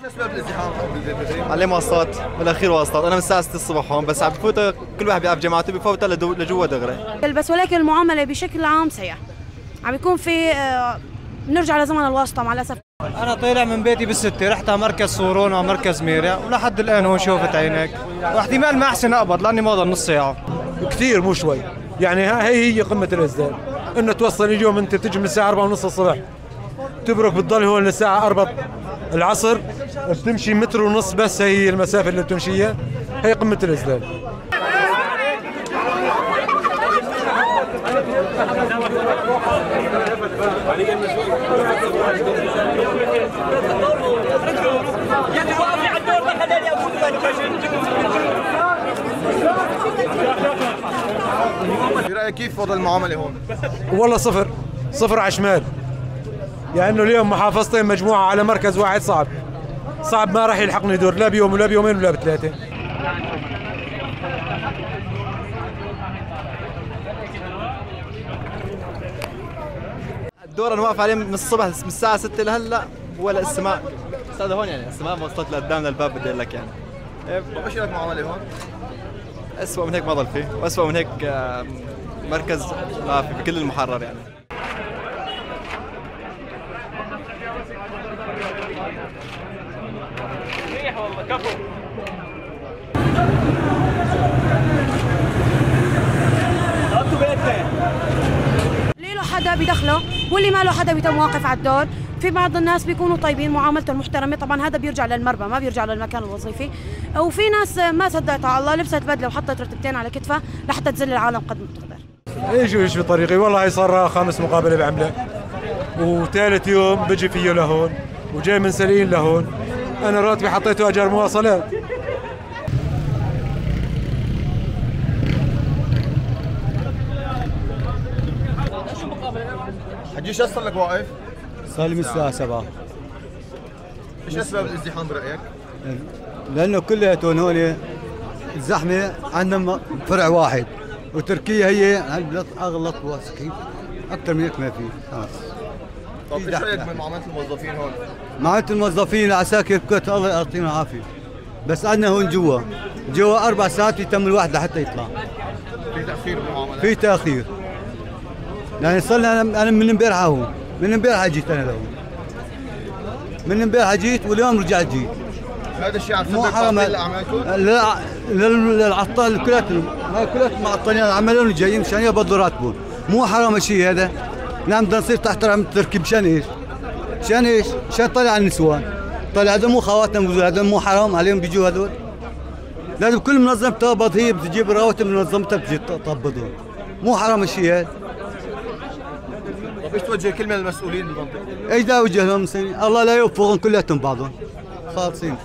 اسباب الازدحام بالبدري؟ عليه مواصلات، بالاخير مواصلات، انا من الساعه 6 الصبح هون بس عم بفوت، كل واحد بيعرف جماعته بفوتها لجوا دغري. بس ولكن المعامله بشكل عام سيئه، عم بيكون في بنرجع لزمن الواسطه مع الاسف. انا طالع من بيتي بالستة، رحت على مركز صورون على مركز ميريا ولحد الان هون شوفت عينك، واحتمال ما احسن اقبض لاني ما ضل نص ساعه كثير مو شوي. يعني هي قمه الازدال، انه توصل اليوم انت تجي من الساعه 4:30 الصبح تبرك بتضل هون للساعه 4 العصر، بتمشي متر ونص بس، هي المسافه اللي بتمشيها، هي قمه الازدال. برايك كيف وضع المعامله هون؟ والله صفر على شمال. يعني انه اليوم محافظتين مجموعه على مركز واحد صعب ما راح يلحقني دور، لا بيوم ولا بيومين ولا بثلاثه. الدور انا واقف عليه من الصبح، من الساعه 6 لهلا ولا السماء، بس هذا هون يعني السماء ما وصلت لقدام للباب بدي اقول لك يعني. طيب ايش رايك معامله هون؟ اسوء من هيك ما ضل فيه، واسوء من هيك مركز ما في بكل المحرر يعني. والله كفو. اللي له حدا بدخله واللي ما له حدا بيتم واقف على الدور. في بعض الناس بيكونوا طيبين معاملتهم محترمه، طبعا هذا بيرجع للمربى ما بيرجع للمكان الوظيفي. وفي ناس ما صدقت على الله، لبست بدله وحطت رتبتين على كتفها لحتى تذل العالم قد ما بتقدر. ايش بطريقي، والله هي صار 5 مقابله بعمله، وثالث يوم بجي فيه لهون، وجاي من سليين لهون. انا راتبي حطيته اجار مواصلات. حجي ايش صار لك واقف؟ صار لي من الساعه 7. ايش اسباب الازدحام برايك؟ لانه كلياتهم هون الزحمه عندنا فرع واحد، وتركيا هي اغلط واسكين، اكثر من هيك ما في خلص. طيب ايش رايك من معامله الموظفين هون؟ معامله الموظفين العساكر كلها الله يعطيهم العافيه، بس عندنا هون جوا 4 ساعات يتم الواحد لحتى يطلع. في تاخير بالمعاملات؟ في تاخير، يعني صار لي انا من امبارح هون، من امبارح جيت انا لهون، من امبارح جيت واليوم رجعت جيت. هذا الشيء عم يسبب تعطيل لاعمالكم؟ لا للعطال كلاتهم معطلين عملهم جايين مشان يقبضوا راتبهم، مو حرام الشيء هذا. نعم بدنا نصير تحت رحم التركي مشان ايش؟ مشان ايش؟ مشان طلع النسوان، طلع هذول مو خواتنا، هذول مو حرام عليهم بيجوا هذول؟ لازم كل منظمة تقبض، هي بتجيب رواتب من منظمتها بتجي تقبضهم، مو حرام الشيء هذا. طيب ايش توجه كلمة للمسؤولين بالمنطقة؟ ايش دا اوجه لهم؟ الله لا يوفقهم كلياتهم بعضهم خالصين.